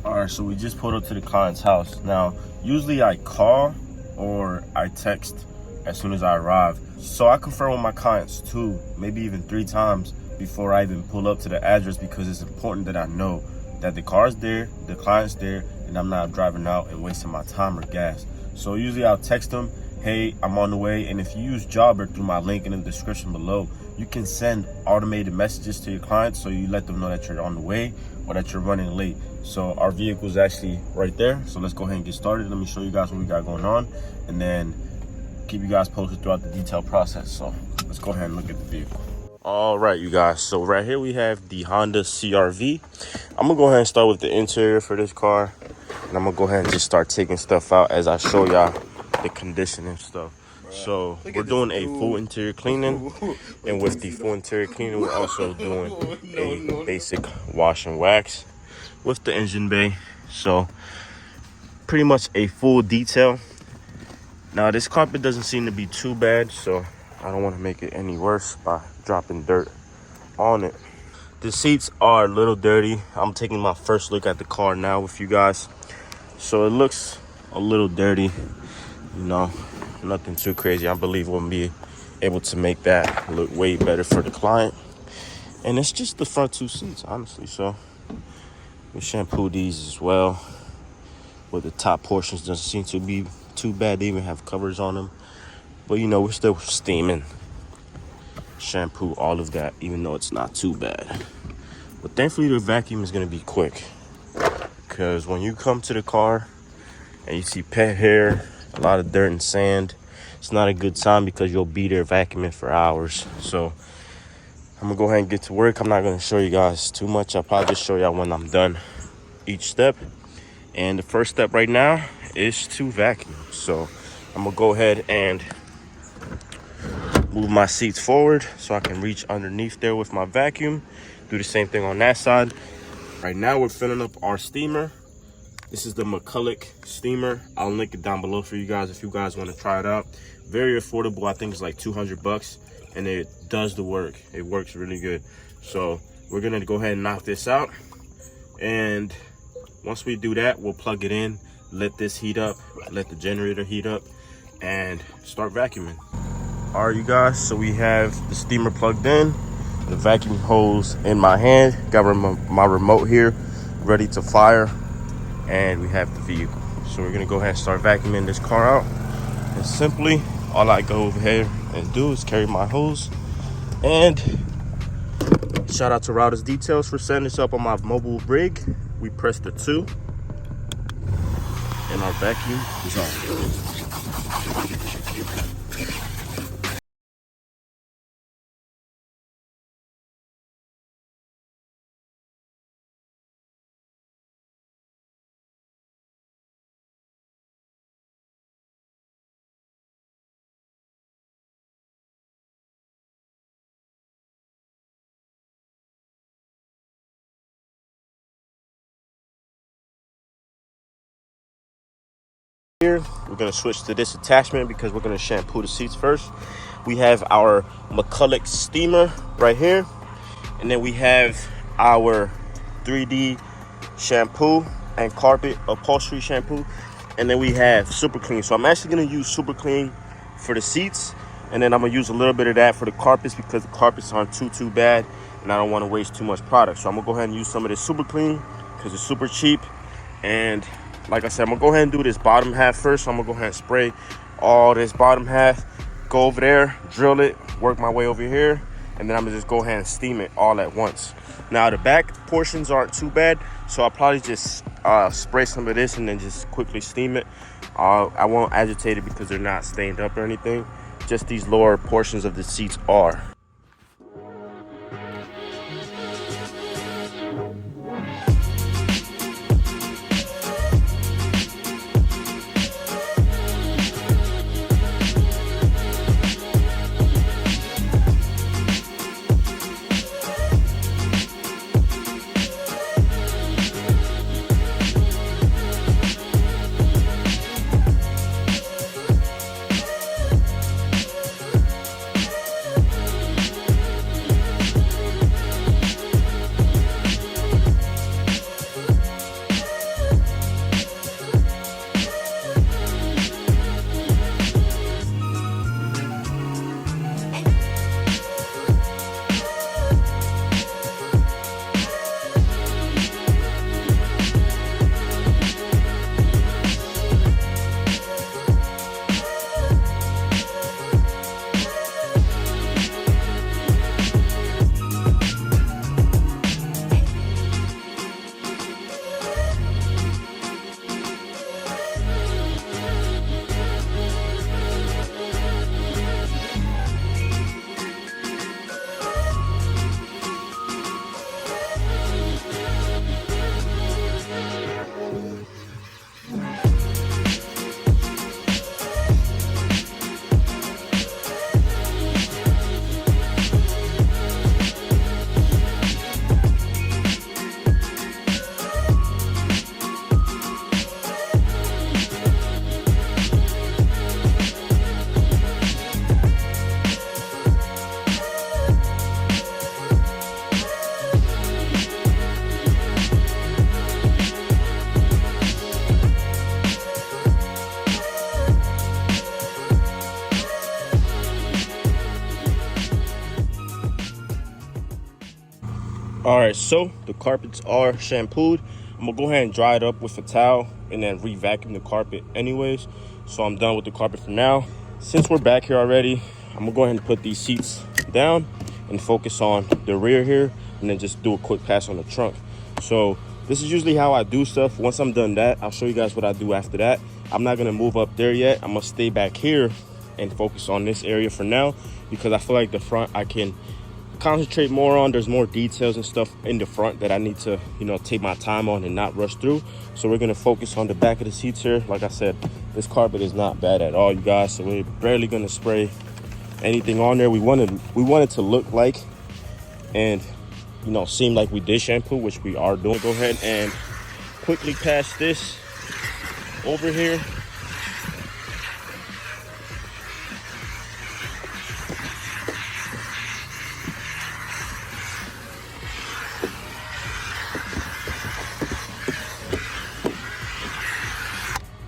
All right, so we just pulled up to the client's house. Now, usually I call or I text as soon as I arrive. So I confirm with my clients 2, maybe even 3 times before I even pull up to the address, because it's important that I know that the car's there, the client's there, and I'm not driving out and wasting my time or gas. So usually I'll text them, hey, I'm on the way. And if you use Jobber through my link in the description below, you can send automated messages to your clients, so you let them know that you're on the way or that you're running late. So our vehicle is actually right there. So let's go ahead and get started. Let me show you guys what we got going on, and then keep you guys posted throughout the detailed process. So let's go ahead and look at the vehicle. All right, you guys. So right here we have the Honda CRV. I'm gonna go ahead and start with the interior for this car, and I'm gonna go ahead and just start taking stuff out as I show y'all the condition and stuff. So we're doing a full interior cleaning, and with the full interior cleaning, we're also doing a basic wash and wax with the engine bay. So pretty much a full detail. Now this carpet doesn't seem to be too bad, so I don't want to make it any worse by dropping dirt on it. The seats are a little dirty. I'm taking my first look at the car now with you guys. So it looks a little dirty, you know, nothing too crazy. I believe we'll be able to make that look way better for the client. And it's just the front 2 seats, honestly. So we shampoo these as well. But the top portions doesn't seem to be too bad. They even have covers on them. But you know, we're still steaming. Shampoo all of that, even though it's not too bad. But thankfully the vacuum is gonna be quick, because when you come to the car and you see pet hair, a lot of dirt and sand, it's not a good time, because you'll be there vacuuming for hours. So I'm gonna go ahead and get to work. I'm not gonna show you guys too much. I'll probably just show y'all when I'm done each step. And the first step right now is to vacuum. So I'm gonna go ahead and move my seats forward so I can reach underneath there with my vacuum. Do the same thing on that side. Right now we're filling up our steamer. This is the McCulloch steamer. I'll link it down below for you guys if you guys want to try it out. Very affordable. I think it's like 200 bucks, and it does the work. It works really good. So we're gonna go ahead and knock this out, and once we do that, we'll plug it in, let this heat up, let the generator heat up, and start vacuuming. All right, you guys, so we have the steamer plugged in, the vacuum hose in my hand, got my remote here ready to fire, and we have the vehicle. So we're gonna go ahead and start vacuuming this car out. And simply, all I go over here and do is carry my hose. And shout out to Router's Details for setting this up on my mobile rig. We press the 2, and our vacuum is on. Here we're going to switch to this attachment because we're going to shampoo the seats first. We have our McCulloch steamer right here, and then we have our 3D shampoo and carpet upholstery shampoo, and then we have Super Clean. So I'm actually going to use Super Clean for the seats, and then I'm going to use a little bit of that for the carpets, because the carpets aren't too bad and I don't want to waste too much product. So I'm going to go ahead and use some of this Super Clean because it's super cheap. And like I said, I'm gonna go ahead and do this bottom half first. So I'm gonna go ahead and spray all this bottom half, go over there, drill it, work my way over here, and then I'm gonna just go ahead and steam it all at once. Now the back portions aren't too bad, so I'll probably just spray some of this and then just quickly steam it. I won't agitate it because they're not stained up or anything. Just these lower portions of the seats are. All right, so the carpets are shampooed. I'm gonna go ahead and dry it up with a towel and then re-vacuum the carpet anyways. So I'm done with the carpet for now. Since we're back here already, I'm gonna go ahead and put these seats down and focus on the rear here, and then just do a quick pass on the trunk. So this is usually how I do stuff. Once I'm done that, I'll show you guys what I do after that. I'm not gonna move up there yet. I'm gonna stay back here and focus on this area for now, because I feel like the front I can concentrate more on. There's more details and stuff in the front that I need to, you know, take my time on and not rush through. So we're gonna focus on the back of the seats here. Like I said, this carpet is not bad at all, you guys. So we're barely gonna spray anything on there. We wanted to look like and, you know, seem like we did shampoo, which we are doing. Go ahead and quickly pass this over here.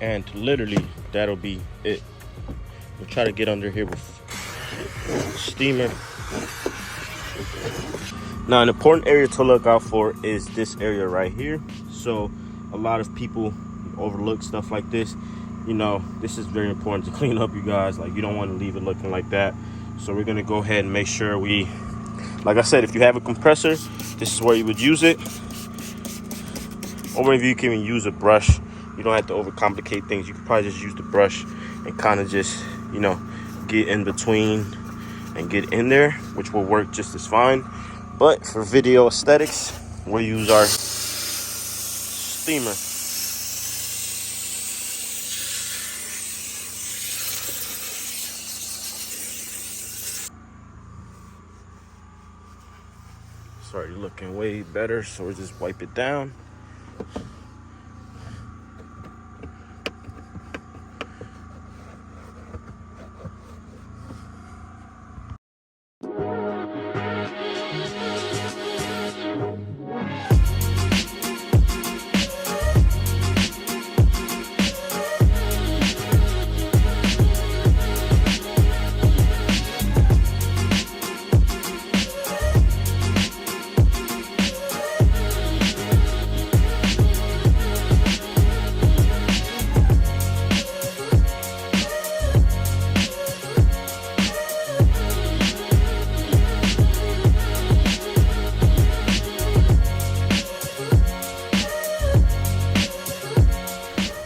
And literally that'll be it. We'll try to get under here with steamer. Now, an important area to look out for is this area right here. So a lot of people overlook stuff like this. You know, this is very important to clean up, you guys. Like, you don't want to leave it looking like that. So we're gonna go ahead and make sure we, like I said, if you have a compressor, this is where you would use it. Or if you can even use a brush. You don't have to overcomplicate things. You can probably just use the brush and kind of just, you know, get in between and get in there, which will work just as fine. But for video aesthetics, we'll use our steamer. Sorry, you're looking way better, so we'll just wipe it down.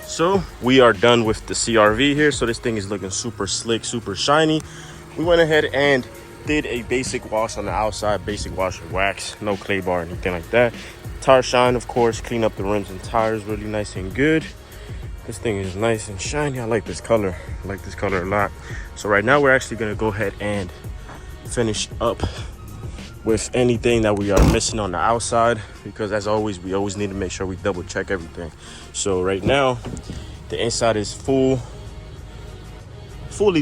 So we are done with the CRV here. So this thing is looking super slick, super shiny. We went ahead and did a basic wash on the outside, basic wash and wax, no clay bar or anything like that. Tire shine, of course, clean up the rims and tires really nice and good. This thing is nice and shiny. I like this color. I like this color a lot. So right now we're actually gonna go ahead and finish up with anything that we are missing on the outside, because as always, we always need to make sure we double check everything. So right now, the inside is fully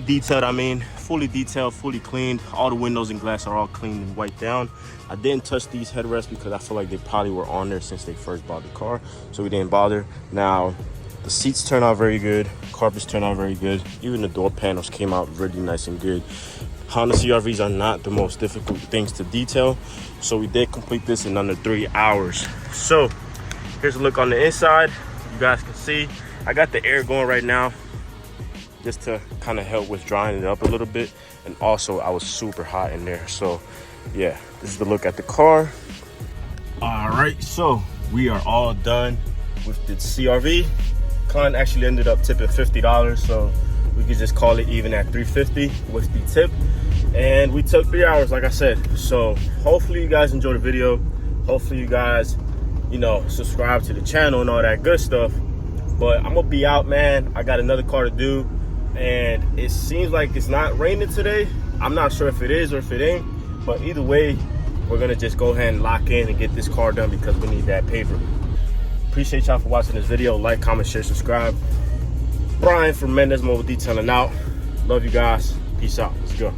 detailed. Fully detailed, fully cleaned. All the windows and glass are all cleaned and wiped down. I didn't touch these headrests because I feel like they probably were on there since they first bought the car, so we didn't bother. Now, the seats turn out very good. Carpets turn out very good. Even the door panels came out really nice and good. Honda CRVs are not the most difficult things to detail, so we did complete this in under 3 hours. So here's a look on the inside. You guys can see I got the air going right now just to kind of help with drying it up a little bit, and also I was super hot in there. So yeah, this is the look at the car. All right, so we are all done with the CRV. Client actually ended up tipping $50, so we could just call it even at $350 with the tip. And we took 3 hours, like I said. So hopefully you guys enjoyed the video. Hopefully you guys, you know, subscribe to the channel and all that good stuff. But I'm gonna be out, man. I got another car to do, and it seems like it's not raining today. I'm not sure if it is or if it ain't, but either way, we're gonna just go ahead and lock in and get this car done because we need that paper. Appreciate y'all for watching this video. Like, comment, share, subscribe. Brian from Mendez Mobile Detailing out. Love you guys. Peace out. Let's go.